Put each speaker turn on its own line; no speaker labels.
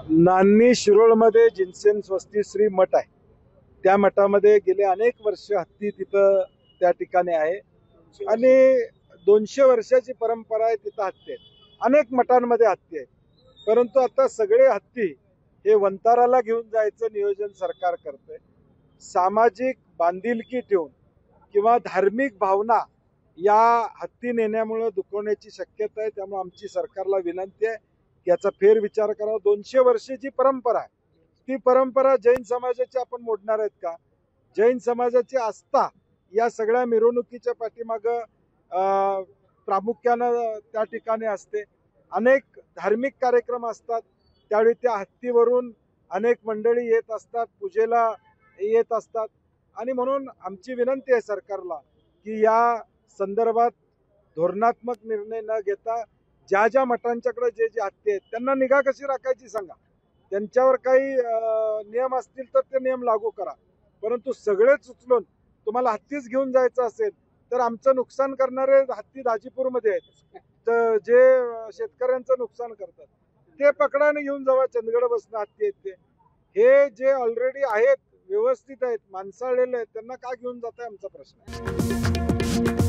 नान्नी शिरोळमध्ये जिनसेन स्वस्ती श्री मठ आहे. त्या मठामध्ये गेले अनेक वर्ष हत्ती तिथं त्या ठिकाणी आहे आणि 200 वर्षाची परंपरा आहे. तिथं हत्ती आहेत. अनेक मठांमध्ये हत्ती आहेत. परंतु आता सगळे हत्ती हे वंताराला घेऊन जायचं नियोजन सरकार करतंय. सामाजिक बांधिलकी ठेवून किंवा धार्मिक भावना या हत्ती नेण्यामुळे दुखवण्याची शक्यता आहे. त्यामुळे आमची सरकारला विनंती आहे की याचा फेरविचार करावा. 200 वर्षाची परंपरा आहे. ती परंपरा जैन समाजाची आपण मोडणार आहेत का? जैन समाजाची आस्था या सगळ्या मिरवणुकीच्या पाठीमागं प्रामुख्यानं त्या ठिकाणी असते. अनेक धार्मिक कार्यक्रम असतात. त्यावेळी त्या हत्तीवरून अनेक मंडळी येत असतात, पूजेला येत असतात आणि म्हणून आमची विनंती आहे सरकारला की या संदर्भात धोरणात्मक निर्णय न घेता ज्या ज्या मठांच्याकडे जे जे हत्ती आहेत त्यांना निगा कशी राखायची सांगा. त्यांच्यावर काही नियम असतील तर ते नियम लागू करा. परंतु सगळेच उचलून तुम्हाला हत्तीच घेऊन जायचं असेल तर आमचं नुकसान करणारे हत्ती दाजीपूरमध्ये आहेत, तर जे शेतकऱ्यांचं नुकसान करतात ते पकडाने घेऊन जावा. चंदगड बसणं हत्ती आहेत ते. हे जे ऑलरेडी आहेत व्यवस्थित आहेत, माणसाळलेले आहेत, त्यांना का घेऊन जाताय आमचा प्रश्न आहे.